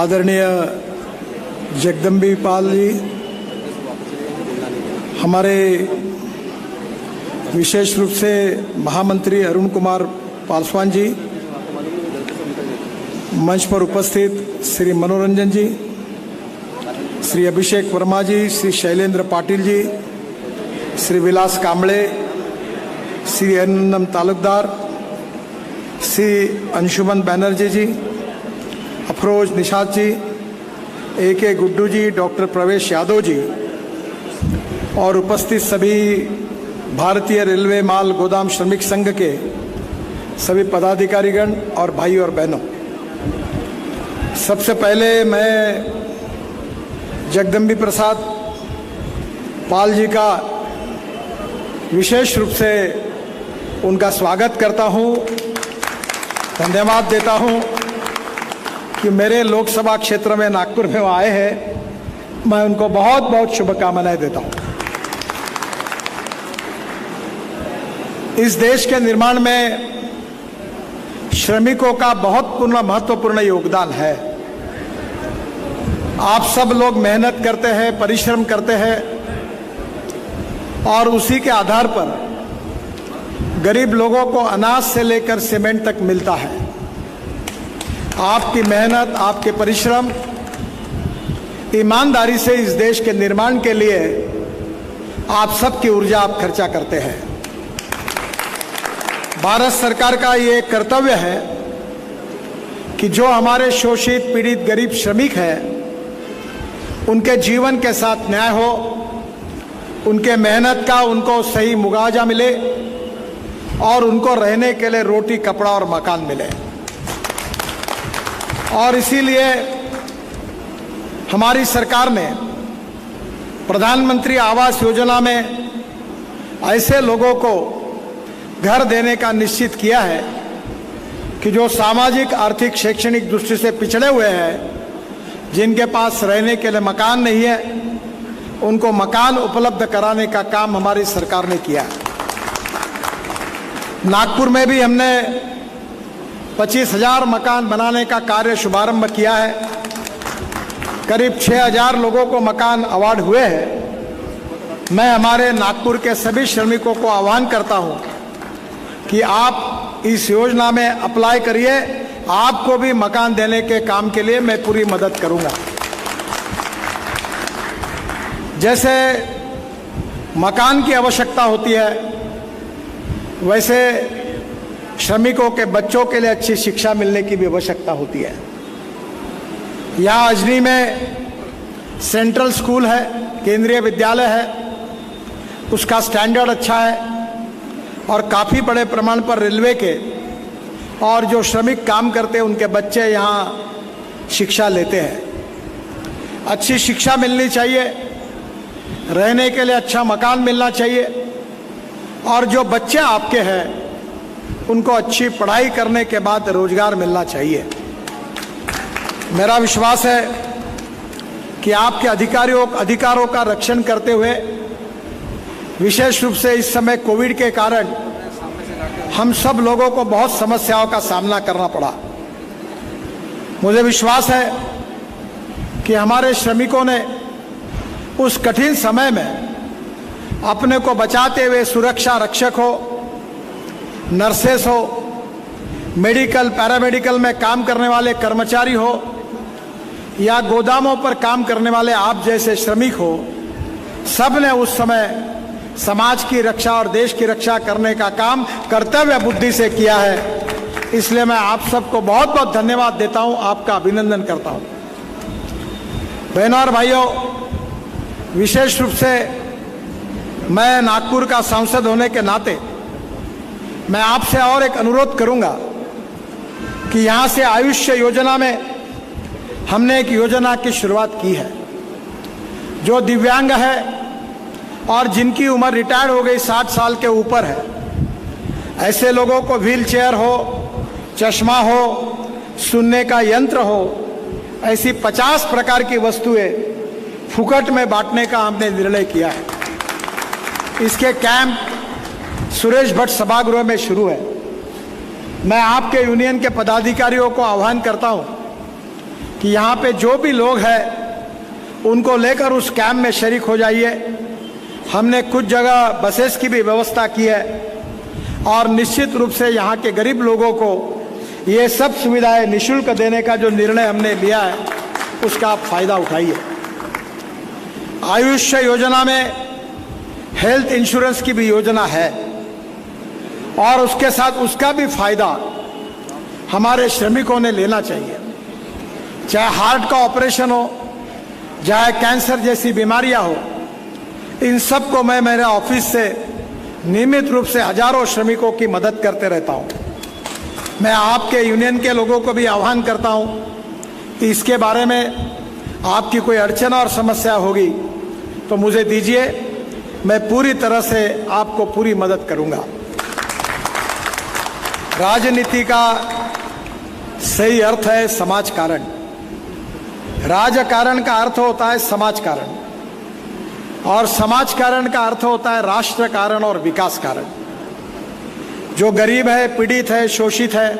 आदरणीय जगदम्बी पाल जी, हमारे विशेष रूप से महामंत्री अरुण कुमार पासवान जी, मंच पर उपस्थित श्री मनोरंजन जी, श्री अभिषेक वर्मा जी, श्री शैलेंद्र पाटिल जी, श्री विलास कांबळे, श्री अरिंदम तालुकदार, श्री अंशुमन बैनर्जी जी, अफरोज निशात जी, AK गुड्डू जी, डॉक्टर प्रवेश यादव जी और उपस्थित सभी भारतीय रेलवे माल गोदाम श्रमिक संघ के सभी पदाधिकारीगण और भाई और बहनों, सबसे पहले मैं जगदम्बी प्रसाद पाल जी का विशेष रूप से उनका स्वागत करता हूं, धन्यवाद देता हूं कि मेरे लोकसभा क्षेत्र में नागपुर में वो आए हैं। मैं उनको बहुत बहुत शुभकामनाएं देता हूं। इस देश के निर्माण में श्रमिकों का बहुत महत्वपूर्ण योगदान है। आप सब लोग मेहनत करते हैं, परिश्रम करते हैं और उसी के आधार पर गरीब लोगों को अनाज से लेकर सीमेंट तक मिलता है। आपकी मेहनत, आपके परिश्रम, ईमानदारी से इस देश के निर्माण के लिए आप सबकी ऊर्जा आप खर्चा करते हैं। भारत सरकार का ये कर्तव्य है कि जो हमारे शोषित, पीड़ित, गरीब श्रमिक हैं, उनके जीवन के साथ न्याय हो, उनके मेहनत का उनको सही मुआवजा मिले और उनको रहने के लिए रोटी, कपड़ा और मकान मिले। और इसीलिए हमारी सरकार ने प्रधानमंत्री आवास योजना में ऐसे लोगों को घर देने का निश्चित किया है कि जो सामाजिक, आर्थिक, शैक्षणिक दृष्टि से पिछड़े हुए हैं, जिनके पास रहने के लिए मकान नहीं है, उनको मकान उपलब्ध कराने का काम हमारी सरकार ने किया है। नागपुर में भी हमने 25,000 मकान बनाने का कार्य शुभारंभ किया है। करीब 6,000 लोगों को मकान अवार्ड हुए हैं। मैं हमारे नागपुर के सभी श्रमिकों को आह्वान करता हूं कि आप इस योजना में अप्लाई करिए। आपको भी मकान देने के काम के लिए मैं पूरी मदद करूंगा। जैसे मकान की आवश्यकता होती है, वैसे श्रमिकों के बच्चों के लिए अच्छी शिक्षा मिलने की भी आवश्यकता होती है। यहाँ अजनी में सेंट्रल स्कूल है, केंद्रीय विद्यालय है, उसका स्टैंडर्ड अच्छा है और काफ़ी बड़े प्रमाण पर रेलवे के और जो श्रमिक काम करते हैं उनके बच्चे यहाँ शिक्षा लेते हैं। अच्छी शिक्षा मिलनी चाहिए, रहने के लिए अच्छा मकान मिलना चाहिए और जो बच्चे आपके हैं उनको अच्छी पढ़ाई करने के बाद रोजगार मिलना चाहिए। मेरा विश्वास है कि आपके अधिकारों का रक्षण करते हुए, विशेष रूप से इस समय कोविड के कारण हम सब लोगों को बहुत समस्याओं का सामना करना पड़ा। मुझे विश्वास है कि हमारे श्रमिकों ने उस कठिन समय में अपने को बचाते हुए सुरक्षा रक्षक हो, नर्सेस हो, मेडिकल, पैरामेडिकल में काम करने वाले कर्मचारी हो या गोदामों पर काम करने वाले आप जैसे श्रमिक हो, सब ने उस समय समाज की रक्षा और देश की रक्षा करने का काम कर्तव्य बुद्धि से किया है। इसलिए मैं आप सबको बहुत बहुत धन्यवाद देता हूं, आपका अभिनंदन करता हूं। बहनों और भाइयों, विशेष रूप से मैं नागपुर का सांसद होने के नाते मैं आपसे और एक अनुरोध करूंगा कि यहां से आयुष्य योजना में हमने एक योजना की शुरुआत की है। जो दिव्यांग है और जिनकी उम्र रिटायर्ड हो गई, 60 साल के ऊपर है, ऐसे लोगों को व्हील चेयर हो, चश्मा हो, सुनने का यंत्र हो, ऐसी 50 प्रकार की वस्तुएं फुकट में बांटने का हमने निर्णय किया है। इसके कैंप सुरेश भट्ट सभागृह में शुरू है। मैं आपके यूनियन के पदाधिकारियों को आह्वान करता हूं कि यहाँ पे जो भी लोग हैं उनको लेकर उस कैंप में शरीक हो जाइए। हमने कुछ जगह बसेस की भी व्यवस्था की है और निश्चित रूप से यहाँ के गरीब लोगों को ये सब सुविधाएं निःशुल्क देने का जो निर्णय हमने लिया है उसका आप फायदा उठाइए। आयुष्य योजना में हेल्थ इंश्योरेंस की भी योजना है और उसके साथ उसका भी फायदा हमारे श्रमिकों ने लेना चाहिए। चाहे हार्ट का ऑपरेशन हो, चाहे कैंसर जैसी बीमारियां हो, इन सब को मैं मेरे ऑफिस से नियमित रूप से हजारों श्रमिकों की मदद करते रहता हूं। मैं आपके यूनियन के लोगों को भी आह्वान करता हूं कि इसके बारे में आपकी कोई अड़चन और समस्या होगी तो मुझे दीजिए, मैं पूरी तरह से आपको पूरी मदद करूंगा। राजनीति का सही अर्थ है समाज कारण। राजकारण का अर्थ होता है समाज कारण और समाज कारण का अर्थ होता है राष्ट्र कारण और विकास कारण। जो गरीब है, पीड़ित है, शोषित है,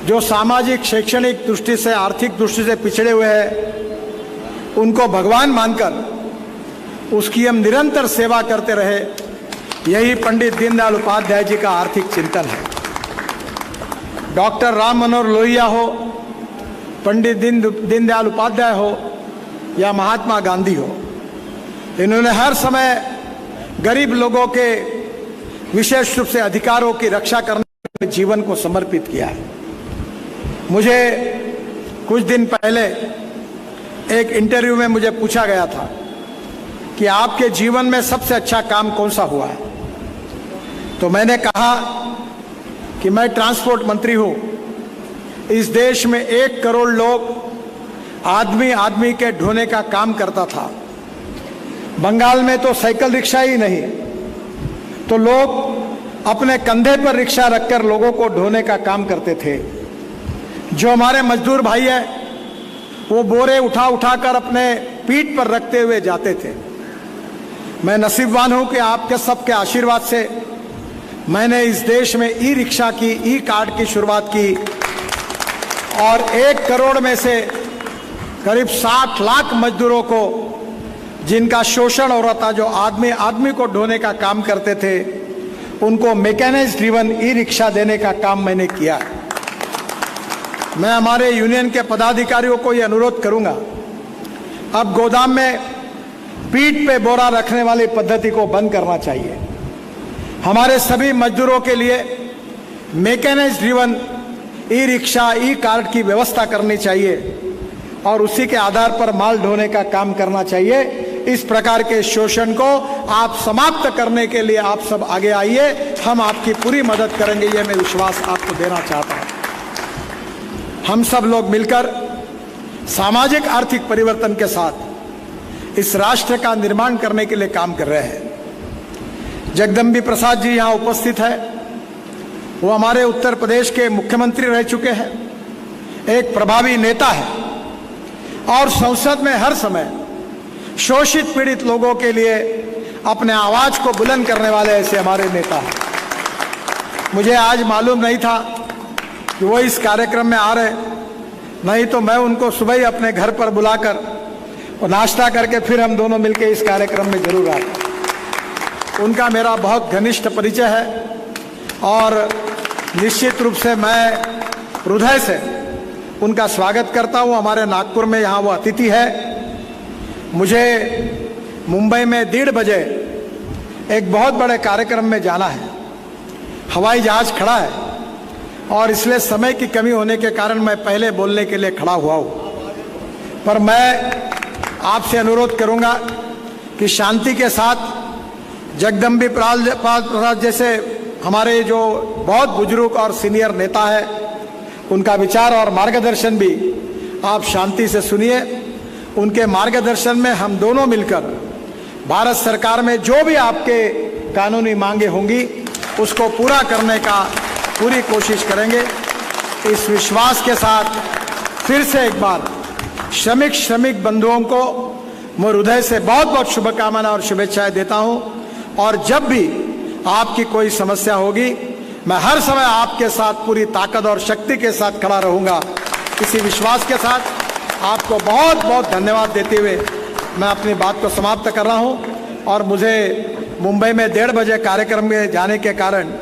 जो सामाजिक शैक्षणिक दृष्टि से, आर्थिक दृष्टि से पिछड़े हुए हैं, उनको भगवान मानकर उसकी हम निरंतर सेवा करते रहे, यही पंडित दीनदयाल उपाध्याय जी का आर्थिक चिंतन है। डॉक्टर राम मनोहर लोहिया हो, पंडित दीनदयाल उपाध्याय हो या महात्मा गांधी हो, इन्होंने हर समय गरीब लोगों के विशेष रूप से अधिकारों की रक्षा करने में जीवन को समर्पित किया है। मुझे कुछ दिन पहले एक इंटरव्यू में मुझे पूछा गया था कि आपके जीवन में सबसे अच्छा काम कौन सा हुआ है, तो मैंने कहा कि मैं ट्रांसपोर्ट मंत्री हूं। इस देश में 1 करोड़ लोग आदमी आदमी के ढोने का काम करता था। बंगाल में तो साइकिल रिक्शा ही नहीं, तो लोग अपने कंधे पर रिक्शा रखकर लोगों को ढोने का काम करते थे। जो हमारे मजदूर भाई है वो बोरे उठा उठाकर अपने पीठ पर रखते हुए जाते थे। मैं नसीबवान हूं कि आपके सबके आशीर्वाद से मैंने इस देश में ई रिक्शा की, ई कार्ड की शुरुआत की और 1 करोड़ में से करीब 60 लाख मजदूरों को, जिनका शोषण हो रहा था, जो आदमी आदमी को ढोने का काम करते थे, उनको मैकेनाइज्ड ड्रिवन ई रिक्शा देने का काम मैंने किया। मैं हमारे यूनियन के पदाधिकारियों को यह अनुरोध करूंगा, अब गोदाम में पीठ पे बोरा रखने वाली पद्धति को बंद करना चाहिए। हमारे सभी मजदूरों के लिए मैकेनाइज्ड ड्रिवन ई रिक्शा, ई कार्ड की व्यवस्था करनी चाहिए और उसी के आधार पर माल ढोने का काम करना चाहिए। इस प्रकार के शोषण को आप समाप्त करने के लिए आप सब आगे आइए, हम आपकी पूरी मदद करेंगे, ये मैं विश्वास आपको देना चाहता हूं। हम सब लोग मिलकर सामाजिक आर्थिक परिवर्तन के साथ इस राष्ट्र का निर्माण करने के लिए काम कर रहे हैं। जगदम्बी प्रसाद जी यहाँ उपस्थित है, वो हमारे उत्तर प्रदेश के मुख्यमंत्री रह चुके हैं, एक प्रभावी नेता है और संसद में हर समय शोषित पीड़ित लोगों के लिए अपने आवाज को बुलंद करने वाले ऐसे हमारे नेता हैं। मुझे आज मालूम नहीं था कि वो इस कार्यक्रम में आ रहे, नहीं तो मैं उनको सुबह ही अपने घर पर बुलाकर और नाश्ता करके फिर हम दोनों मिलकर इस कार्यक्रम में जरूर आते। उनका मेरा बहुत घनिष्ठ परिचय है और निश्चित रूप से मैं हृदय से उनका स्वागत करता हूं। हमारे नागपुर में यहाँ वो अतिथि है। मुझे मुंबई में 1:30 बजे एक बहुत बड़े कार्यक्रम में जाना है, हवाई जहाज खड़ा है और इसलिए समय की कमी होने के कारण मैं पहले बोलने के लिए खड़ा हुआ हूँ। पर मैं आपसे अनुरोध करूँगा कि शांति के साथ जगदम्बी प्रसाद जैसे हमारे जो बहुत बुजुर्ग और सीनियर नेता है, उनका विचार और मार्गदर्शन भी आप शांति से सुनिए। उनके मार्गदर्शन में हम दोनों मिलकर भारत सरकार में जो भी आपके कानूनी मांगे होंगी उसको पूरा करने का पूरी कोशिश करेंगे। इस विश्वास के साथ फिर से एक बार श्रमिक बंधुओं को मैं हृदय से बहुत बहुत शुभकामनाएं और शुभेच्छाएं देता हूं और जब भी आपकी कोई समस्या होगी मैं हर समय आपके साथ पूरी ताकत और शक्ति के साथ खड़ा रहूंगा। इसी विश्वास के साथ आपको बहुत बहुत धन्यवाद देते हुए मैं अपनी बात को समाप्त कर रहा हूं। और मुझे मुंबई में 1:30 बजे कार्यक्रम में जाने के कारण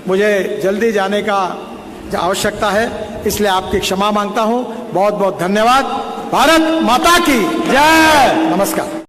मुझे जल्दी जाने का आवश्यकता है, इसलिए आपकी क्षमा मांगता हूं। बहुत बहुत धन्यवाद। भारत माता की जय। नमस्कार।